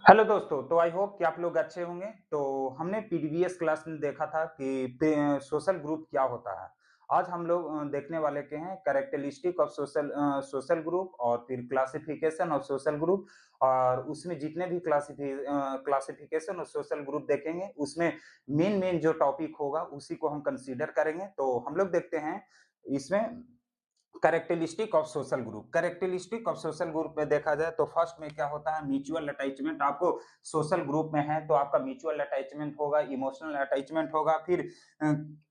Hello दोस्तों, तो I hope कि आप लोग अच्छे होंगे। तो हमने प्रीवियस क्लास में देखा था कि सोशल ग्रुप क्या होता है। आज हम लोग देखने वाले के हैं कैरेक्टरिस्टिक ऑफ सोशल ग्रुप और फिर क्लासिफिकेशन ऑफ सोशल ग्रुप। और उसमें जितने भी क्लासिफिकेशन ऑफ सोशल ग्रुप देखेंगे उसमें मेन मेन जो टॉपिक होगा उसी को हम कंसीडर करेंगे। तो हम लोग देखते हैं इसमें characteristic of social group. Characteristic of social group में देखा जाए तो फर्स्ट में क्या होता है, म्यूचुअल अटैचमेंट। आपको सोशल ग्रुप में है तो आपका म्यूचुअल अटैचमेंट होगा, इमोशनल अटैचमेंट होगा। फिर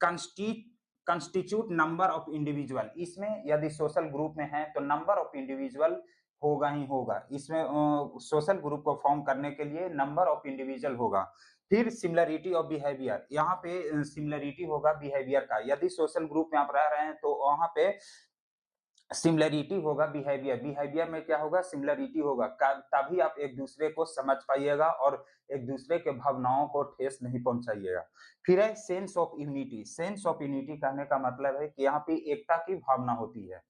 कंस्टिट्यूट नंबर ऑफ इंडिविजुअल। इसमें यदि सोशल ग्रुप में है तो नंबर ऑफ इंडिविजुअल होगा ही होगा। इसमें सोशल ग्रुप को फॉर्म करने के लिए नंबर ऑफ इंडिविजुअल होगा। फिर सिमिलरिटी ऑफ बिहेवियर, यहाँ पे सिमिलरिटी होगा बिहेवियर का। यदि सोशल ग्रुप में आप रह रहे हैं तो वहां पे सिमिलरिटी होगा बिहेवियर। बिहेवियर में क्या होगा, सिमिलरिटी होगा, तभी आप एक दूसरे को समझ पाइएगा और एक दूसरे के भावनाओं को ठेस नहीं पहुंचाइएगा। फिर है sense of unity. Sense of unity कहने का मतलब है कि यहाँ पे एकता की भावना होती है।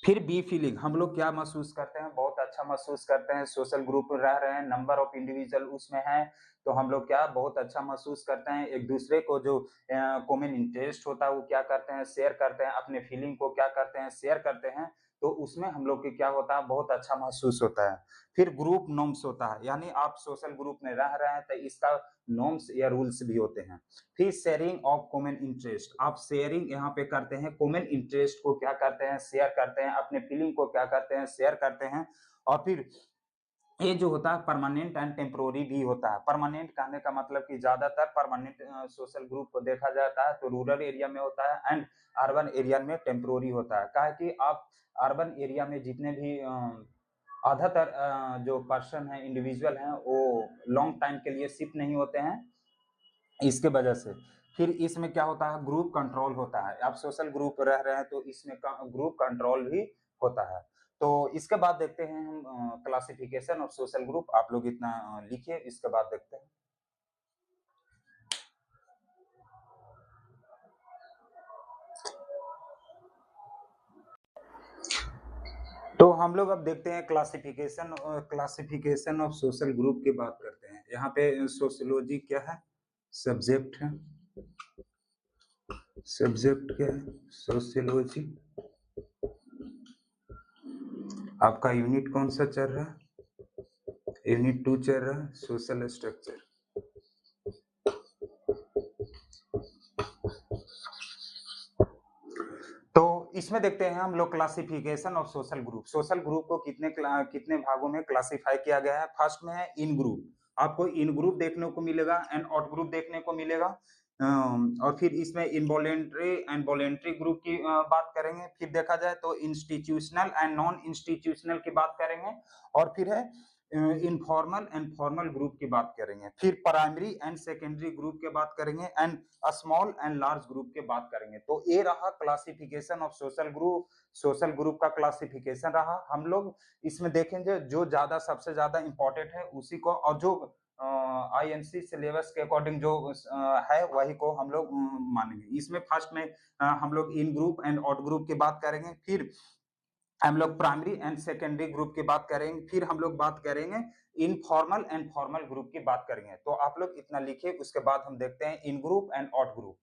फिर बी फीलिंग, हम लोग क्या महसूस करते हैं, बहुत अच्छा महसूस करते हैं। सोशल ग्रुप में रह रहे हैं, नंबर ऑफ इंडिविजुअल उसमें है तो हम लोग क्या बहुत अच्छा महसूस करते हैं। एक दूसरे को जो कॉमन इंटरेस्ट होता है वो क्या करते हैं, शेयर करते हैं। अपने फीलिंग को क्या करते हैं, शेयर करते हैं। तो उसमें हम लोग के क्या होता है, बहुत अच्छा महसूस होता है। फिर ग्रुप नॉर्म्स होता है, यानी आप सोशल ग्रुप में रह रहे हैं तो इसका नॉर्म्स या रूल्स भी होते हैं। फिर शेयरिंग ऑफ कॉमन इंटरेस्ट, आप शेयरिंग यहाँ पे करते हैं, कॉमन इंटरेस्ट को क्या करते हैं, शेयर करते हैं। अपने फीलिंग को क्या करते हैं, शेयर करते हैं। और फिर ये जो होता है परमानेंट एंड टेम्पोररी भी होता है। परमानेंट कहने का मतलब कि ज्यादातर परमानेंट सोशल ग्रुप को देखा जाता है तो रूरल एरिया में होता है एंड अर्बन एरिया में टेम्पोररी होता है। क्या कि आप अर्बन एरिया में जितने भी ज्यादातर जो पर्सन है, इंडिविजुअल हैं, वो लॉन्ग टाइम के लिए शिफ्ट नहीं होते हैं, इसके वजह से। फिर इसमें क्या होता है, ग्रुप कंट्रोल होता है। आप सोशल ग्रुप रह रहे हैं तो इसमें ग्रुप कंट्रोल भी होता है। तो इसके बाद देखते हैं हम क्लासिफिकेशन ऑफ सोशल ग्रुप। आप लोग इतना लिखिए, इसके बाद देखते हैं। तो हम लोग अब देखते हैं क्लासिफिकेशन ऑफ सोशल ग्रुप की बात करते हैं। यहाँ पे सोशियोलॉजी क्या है, सब्जेक्ट है। सब्जेक्ट क्या है, सोशियोलॉजी। आपका यूनिट कौन सा चल रहा है, यूनिट 2 चल रहा है, सोशल स्ट्रक्चर। तो इसमें देखते हैं हम लोग classification of social group. Social group को कितने भागों में क्लासिफाई किया गया है। फर्स्ट में है इन ग्रुप, आपको इन ग्रुप देखने को मिलेगा एंड आउट ग्रुप देखने को मिलेगा। और फिर इसमें इनवॉलेंट्री एंड वॉलेंट्री ग्रुप की बात करेंगे। फिर देखा जाए तो इंस्टीट्यूशनल एंड नॉन इंस्टीट्यूशनल की बात करेंगे। और फिर है इनफॉर्मल एंड फॉर्मल ग्रुप की बात करेंगे। फिर प्राइमरी एंड सेकेंडरी ग्रुप की बात करेंगे and small and large group की बात करेंगे। तो ये रहा classification of social group. Social group का क्लासिफिकेशन रहा। हम लोग इसमें देखेंगे जो ज्यादा सबसे ज्यादा इंपॉर्टेंट है उसी को, और जो आईएनसी सिलेबस के अकॉर्डिंग जो है वही को हम लोग मानेंगे। इसमें फर्स्ट में हम लोग इन ग्रुप एंड आउट ग्रुप की बात करेंगे। फिर हम लोग प्राइमरी एंड सेकेंडरी ग्रुप की बात करेंगे। फिर हम लोग बात करेंगे इनफॉर्मल एंड फॉर्मल ग्रुप की बात करेंगे। तो आप लोग इतना लिखिए, उसके बाद हम देखते हैं इन ग्रुप एंड आउट ग्रुप।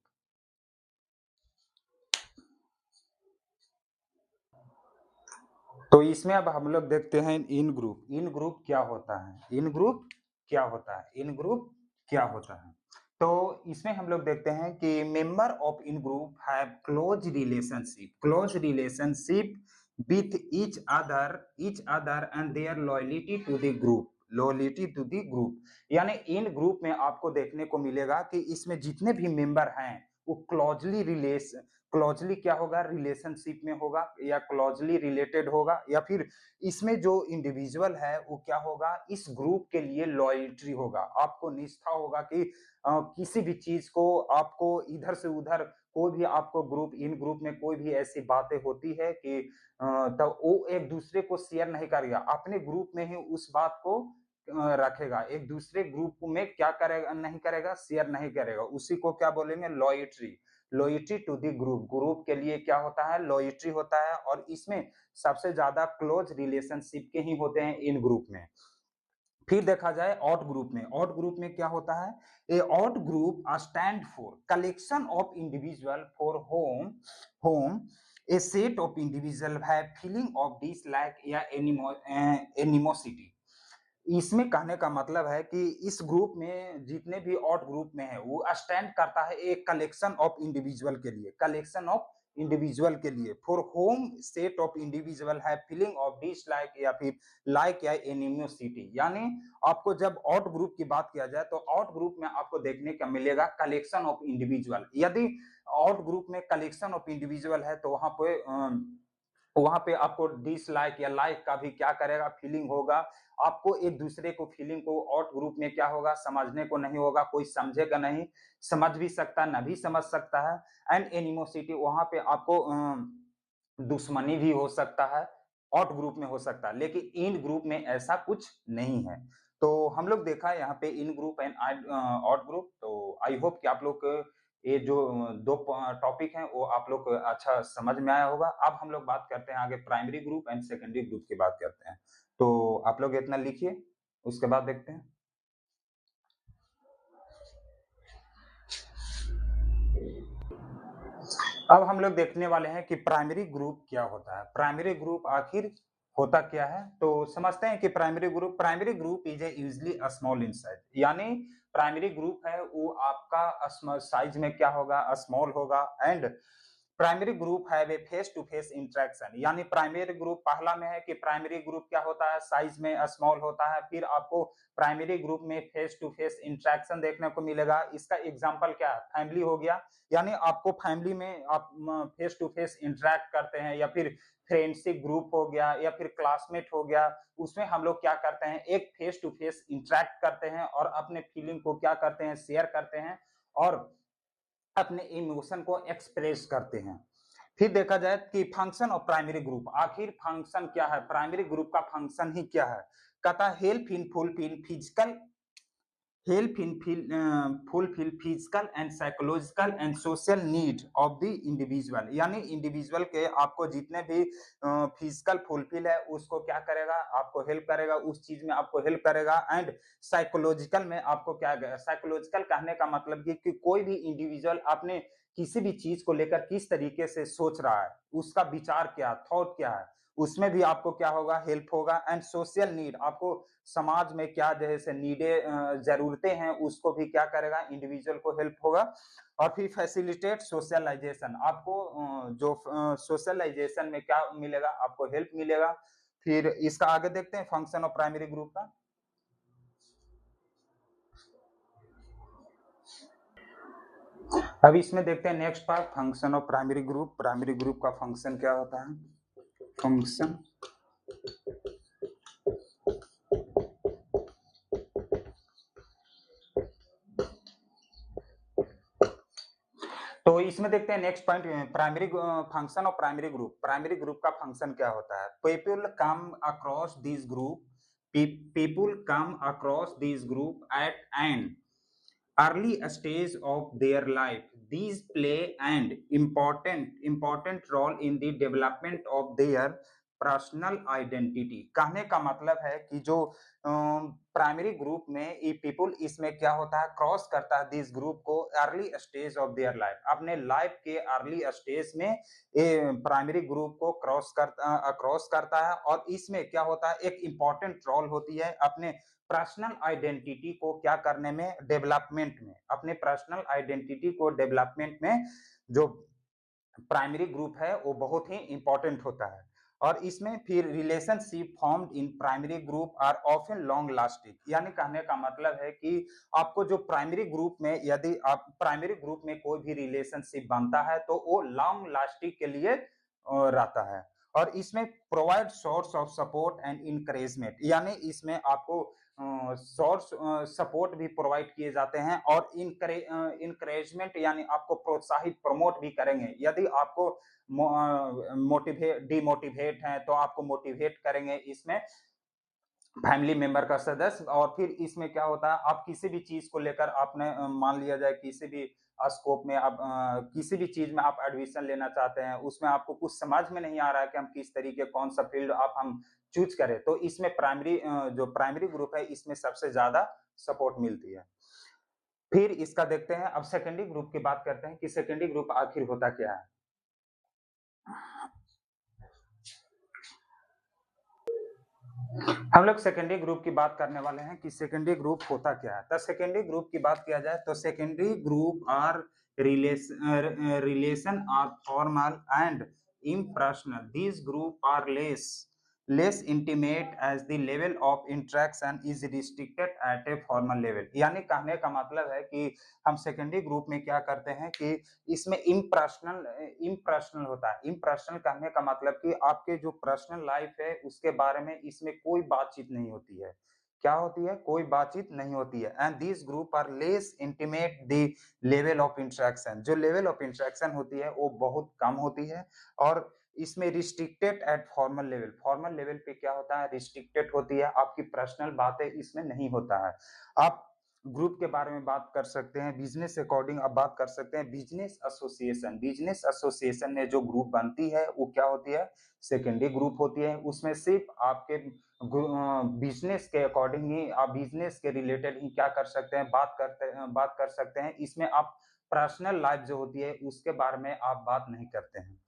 तो इसमें अब हम लोग देखते हैं इन ग्रुप। इन ग्रुप क्या होता है, इन ग्रुप क्या होता है, इन ग्रुप क्या होता है। तो इसमें हम लोग देखते हैं कि member of in group have close relationship with each other and their loyalty to the group, loyalty to the group. यानी इन ग्रुप में आपको देखने को मिलेगा कि इसमें जितने भी मेंबर हैं वो क्लोजली क्या होगा, रिलेशनशिप में होगा या क्लोजली रिलेटेड होगा। या फिर इसमें जो इंडिविजुअल है वो क्या होगा, इस ग्रुप के लिए लॉयल्टी होगा। आपको निष्ठा होगा कि किसी भी चीज को आपको इधर से उधर, कोई भी आपको ग्रुप, इन ग्रुप में कोई भी ऐसी बातें होती है कि तो वो एक दूसरे को शेयर नहीं करेगा, अपने ग्रुप में ही उस बात को रखेगा। एक दूसरे ग्रुप में क्या करेगा, नहीं करेगा, शेयर नहीं करेगा। उसी को क्या बोलेंगे, loyalty. Loyalty to the group, group के लिए क्या होता है, लॉयल्टी होता है। और इसमें सबसे ज्यादा क्लोज रिलेशनशिप के ही होते हैं इन ग्रुप में। फिर देखा जाए ऑड ग्रुप में, ऑड ग्रुप में क्या होता है, a odd group stand for collection of individual for whom a set of individual have feeling of dislike या एनिमोसिटी। इसमें कहने का मतलब है कि इस ग्रुप में जितने भी ऑड ग्रुप में है वो स्टैंड करता है एक कलेक्शन ऑफ इंडिविजुअल के लिए, कलेक्शन ऑफ इंडिविजुअल के लिए, for home set of individual है फीलिंग ऑफ डिसलाइक या फिर लाइक या एनिमोसिटी। यानी आपको जब ऑड ग्रुप की बात किया जाए तो ऑड ग्रुप में आपको देखने का मिलेगा कलेक्शन ऑफ इंडिविजुअल। यदि ऑड ग्रुप में कलेक्शन ऑफ इंडिविजुअल है तो वहां पे आपको डिसलाइक या लाइक का भी क्या करेगा, फीलिंग होगा। आपको एक दूसरे को फीलिंग को ऑड ग्रुप में क्या होगा, समझने को नहीं होगा, कोई समझेगा नहीं, समझ भी सकता न भी समझ सकता है। एंड एनिमोसिटी, वहां पे आपको दुश्मनी भी हो सकता है, ऑड ग्रुप में हो सकता है, लेकिन इन ग्रुप में ऐसा कुछ नहीं है। तो हम लोग देखा है यहाँ पे इन ग्रुप एंड ऑड ग्रुप। तो आई होप कि आप लोग ये जो दो टॉपिक हैं वो आप लोग अच्छा समझ में आया होगा। अब हम लोग बात करते हैं आगे primary group and secondary group की बात करते हैं। तो आप लोग इतना लिखिए, उसके बाद देखते हैं। अब हम लोग देखने वाले हैं कि प्राइमरी ग्रुप क्या होता है, प्राइमरी ग्रुप आखिर होता क्या है। तो समझते हैं कि primary group is a usually small in size. यानी प्राइमरी ग्रुप है वो आपका साइज में क्या होगा, स्मॉल होगा। एंड प्राइमरी ग्रुप है वे फेस टू फेस इंटरेक्शन। यानी प्राइमरी ग्रुप पहला में है कि प्राइमरी ग्रुप क्या होता है, साइज में स्मॉल होता है। फिर आपको प्राइमरी ग्रुप में फेस टू फेस इंटरेक्शन देखने को मिलेगा। इसका एग्जांपल क्या है, फैमिली हो गया। यानी आपको फैमिली में आप फेस टू फेस इंटरेक्ट करते हैं, या फिर फ्रेंडशिप ग्रुप हो गया, या फिर क्लासमेट हो गया, उसमें हम लोग क्या करते हैं, एक फेस टू फेस इंटरेक्ट करते हैं और अपने फीलिंग को क्या करते हैं, शेयर करते हैं और अपने इमोशन को एक्सप्रेस करते हैं। फिर देखा जाए कि फंक्शन ऑफ प्राइमरी ग्रुप, आखिर फंक्शन क्या है, प्राइमरी ग्रुप का फंक्शन ही क्या है। कहता help in fulfil physical help in fulfill physical and psychological and social need of the individual। यानी इंडिविजुअल के आपको जितने भी फिजिकल फुलफिल है उसको क्या करेगा, आपको हेल्प करेगा, उस चीज में आपको हेल्प करेगा। एंड साइकोलॉजिकल में आपको क्या, साइकोलॉजिकल कहने का मतलब कि कोई भी इंडिविजुअल अपने किसी भी चीज को लेकर किस तरीके से सोच रहा है, उसका विचार क्या, थॉट क्या है, उसमें भी आपको क्या होगा, हेल्प होगा। एंड सोशल नीड, आपको समाज में क्या जैसे नीडे जरूरतें हैं उसको भी क्या करेगा, इंडिविजुअल को हेल्प होगा। और फिर फैसिलिटेट सोशलाइजेशन, आपको जो सोशलाइजेशन में क्या मिलेगा, आपको हेल्प मिलेगा। फिर इसका आगे देखते हैं फंक्शन ऑफ प्राइमरी ग्रुप का। अब इसमें देखते हैं next part, function of primary group. Primary group का फंक्शन क्या होता है, फंक्शन तो इसमें देखते हैं next point, primary function of primary group. Primary group का फंक्शन क्या होता है, people come across this group, people come across this group at an early stage of their life. These play an important role in the development of their personal identity. कहने का मतलब है कि जो प्राइमरी ग्रुप में ये people, इसमें क्या होता है, क्रॉस करता है दिस ग्रुप को early stage of their life, अपने लाइफ के अर्ली स्टेज में ये प्राइमरी ग्रुप को क्रॉस करता है। और इसमें क्या होता है, एक इंपॉर्टेंट रोल होती है अपने पर्सनल आइडेंटिटी को क्या करने में, डेवलपमेंट में, अपने पर्सनल आइडेंटिटी को डेवलपमेंट में जो प्राइमरी ग्रुप है वो बहुत ही इंपॉर्टेंट होता है। और इसमें फिर relationship formed in primary group are often long lasting. यानी कहने का मतलब है कि आपको जो प्राइमरी ग्रुप में, यदि आप प्राइमरी ग्रुप में कोई भी रिलेशनशिप बनता है तो वो लॉन्ग लास्टिंग के लिए रहता है। और इसमें provide source of support and encouragement, यानी इसमें आपको सोर्स सपोर्ट भी प्रोवाइड किए जाते हैं और इंकरेजमेंट यानी आपको प्रोत्साहित, प्रमोट भी करेंगे। यदि आपको डिमोटिवेट हैं तो आपको मोटिवेट करेंगे इसमें फैमिली मेंबर का सदस्य। और फिर इसमें क्या होता है, आप किसी भी चीज को लेकर आपने मान लिया जाए किसी भी स्कोप में आप किसी भी चीज में आप एडमिशन लेना चाहते हैं, उसमें आपको कुछ समझ में नहीं आ रहा है कि हम किस तरीके, कौन सा फील्ड आप हम चूज करें तो इसमें प्राइमरी जो प्राइमरी ग्रुप है इसमें सबसे ज्यादा सपोर्ट मिलती है। फिर इसका देखते हैं, अब सेकेंडरी ग्रुप की बात करते हैं कि सेकेंडरी ग्रुप आखिर होता क्या है। हम लोग सेकेंडरी ग्रुप की बात करने वाले हैं कि सेकेंडरी ग्रुप होता क्या है। तो सेकेंडरी ग्रुप की बात किया जाए तो secondary group are relation are formal and impersonal. These group are less intimate as the level of interaction is restricted at a formal level. यानी कहने का मतलब है कि हम सेकेंडरी ग्रुप में क्या करते हैं कि इसमें इम्पर्सनल होता है। इम्पर्सनल कहने का मतलब कि आपके जो पर्सनल लाइफ है उसके बारे में इसमें कोई बातचीत नहीं होती है। क्या होती है? कोई बातचीत नहीं होती है। And this group are less intimate the level of interaction. जो लेवल ऑफ इंटरेक्शन होती है वो बहुत कम होती है और इसमें restricted at formal level. Formal level पे क्या होता है? रिस्ट्रिक्टेड होती है, आपकी पर्सनल बातें इसमें नहीं होता है। आप ग्रुप के बारे में बात कर सकते हैं, बिजनेस अकॉर्डिंग आप बात कर सकते हैं। बिजनेस एसोसिएशन, बिजनेस एसोसिएशन में जो ग्रुप बनती है वो क्या होती है? सेकेंडरी ग्रुप होती है। उसमें सिर्फ आपके बिजनेस के अकॉर्डिंग ही, आप बिजनेस के रिलेटेड ही क्या कर सकते हैं? बात कर सकते हैं। इसमें आप पर्सनल लाइफ जो होती है उसके बारे में आप बात नहीं करते हैं।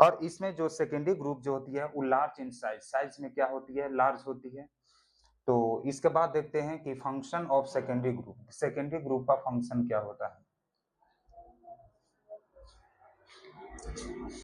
और इसमें जो सेकेंडरी ग्रुप जो होती है वो लार्ज इन साइज, साइज में क्या होती है? लार्ज होती है। तो इसके बाद देखते हैं कि function of secondary group. Secondary group का फंक्शन क्या होता है?